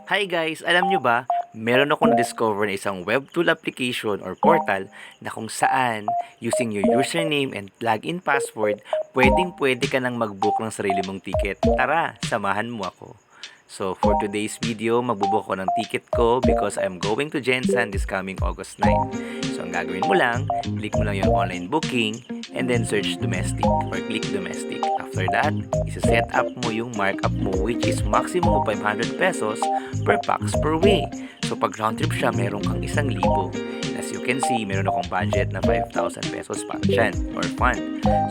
Hi guys! Alam nyo ba, meron akong na-discover na isang web tool application or portal na kung saan, using your username and login password, pwedeng-pwede ka nang mag-book ng sarili mong ticket. Tara, samahan mo ako. So, for today's video, magbubook ko ng ticket ko because I'm going to Jensen this coming August 9. So, ang gagawin mo lang, click mo lang yung online booking and then search domestic or click domestic. After that, isa-set up mo yung markup mo which is maximum of 500 pesos per pax per way. So, pag round trip siya, meron kang 1,000. As you can see, meron akong budget na 5,000 pesos para dyan or fund.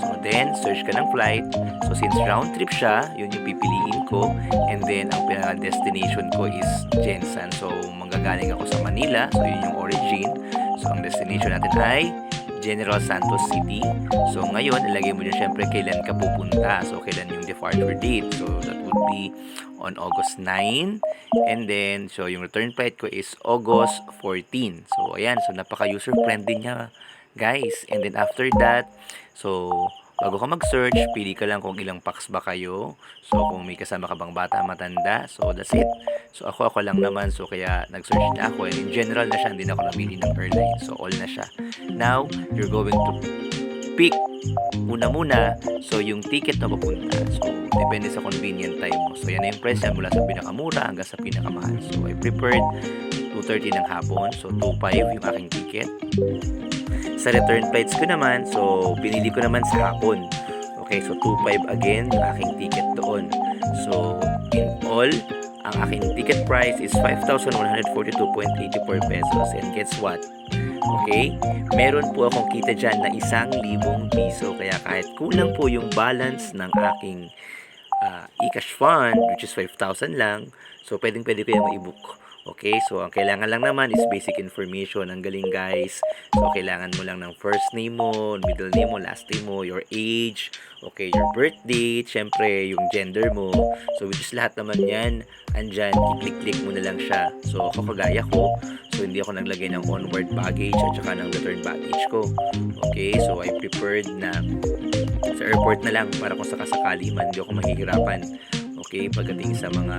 So, then, search ka ng flight. So, since round trip siya, yun yung pipiliin ko. And then, ang pinaka-destination ko is Jensen. So, manggagaling ako sa Manila. So, yun yung origin. So, ang destination natin ay General Santos City. So, ngayon, ilagay mo din syempre kailan ka pupunta. So, kailan yung departure date. So, that would be on August 9. And then, so, yung return flight ko is August 14. So, ayan. So, napaka-user-friendly niya, guys. And then, after that, so, bago ka mag-search, pili ka lang kung ilang packs ba kayo. So, kung may kasama ka bang bata, matanda. So, that's it. So, ako lang naman. So, kaya nag-search na ako. And in general na siya, hindi na ako namili ng airline. So, all na siya. Now, you're going to pick muna. So, yung ticket na papunta. So, depende sa convenient time mo. So, yan na yung price yan mula sa pinakamura hanggang sa pinakamahal. So, I prepared 2:30 ng hapon. So, 2:05 yung aking ticket. Sa return flights ko naman, so pinili ko naman sa hapon. Okay, so 2.5 again yung aking ticket doon. So, in all, ang aking ticket price is 5,142.84 pesos. And guess what? Okay, meron po akong kita dyan na 1,000 piso. Kaya kahit kulang po yung balance ng aking e-cash fund, which is 5,000 lang, so pwede ko yung ma-book. Okay, so ang kailangan lang naman is basic information. Ang galing guys. So kailangan mo lang ng first name mo, middle name mo, last name mo, your age, okay, your birth date, syempre yung gender mo. So which is lahat naman yan, andyan, i-click-click mo na lang siya. So ako kagaya ko, so hindi ako naglagay ng onward baggage at saka ng return baggage ko. Okay, so I prepared na sa airport na lang para kung sakasakali man, hindi ako mahihirapan. Okay, pagdating sa mga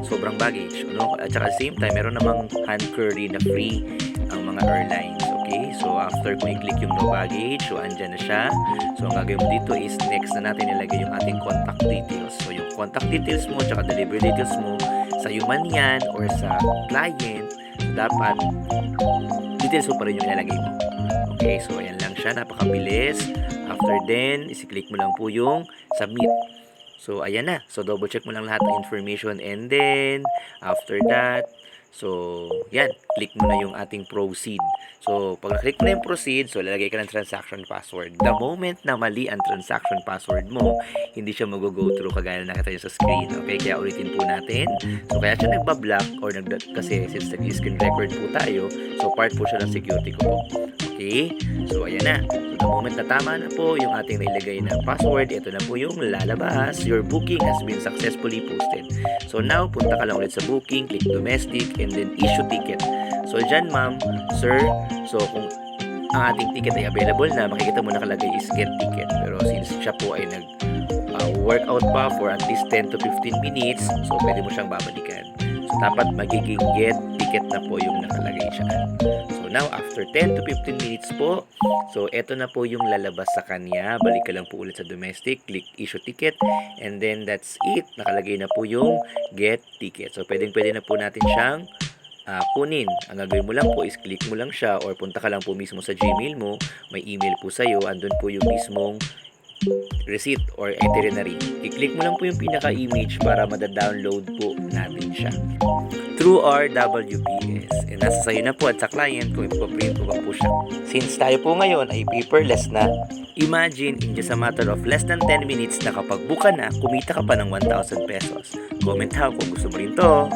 sobrang baggage, ano? At saka same time, meron namang hand carry na free ang mga airlines. Okay, so after ko i-click yung no baggage, so andyan na siya. So ang gagawin mo dito is next na natin ilagay yung ating contact details. So yung contact details mo, tsaka delivery details mo, sa man yan or sa client, dapat details mo pa rin yung ilalagay mo. Okay, so ayan lang siya, napakabilis. After then, isi-click mo lang po yung submit. So, ayan na. So, double check mo lang lahat ng information and then, after that, so, yan. Click mo na yung ating proceed. So, pag na-click mo na yung proceed, so, lalagay ka ng transaction password. The moment na mali ang transaction password mo, hindi siya mag-go through kagaya na nakita nyo sa screen. Okay, kaya ulitin po natin. So, kaya siya nagbablock or kasi since nag-screen record po tayo, so, part po siya ng security ko po. Okay, so, ayan na. So, the moment na tama na po yung ating nailagay na password, ito na po yung lalabas. Your booking has been successfully posted. So, now, punta ka lang ulit sa booking, click domestic, and then issue ticket. So, dyan, ma'am, sir, so, kung ang ating ticket ay available na, makikita mo nakalagay is get ticket. Pero since siya po ay workout pa for at least 10 to 15 minutes, so, pwede mo siyang babalikan. So, dapat magiging get ticket na po yung nakalagay siya. So, now, after 10 to 15 minutes po, so, eto na po yung lalabas sa kanya. Balik ka lang po ulit sa domestic, click issue ticket, and then that's it. Nakalagay na po yung get ticket. So, pwede na po natin siyang kunin. Ang gagawin mo lang po is click mo lang siya or punta ka lang po mismo sa Gmail mo. May email po sa'yo. Andun po yung mismong receipt or itinerary. I-click mo lang po yung pinaka-image para mada-download po natin siya through our WPS. And nasa sa'yo na po at sa client kung ipaprint ko ba po siya. Since tayo po ngayon ay paperless na, imagine in just a matter of less than 10 minutes na kapag book ka na, kumita ka pa ng 1,000 pesos. Comment ha kung gusto mo rin to.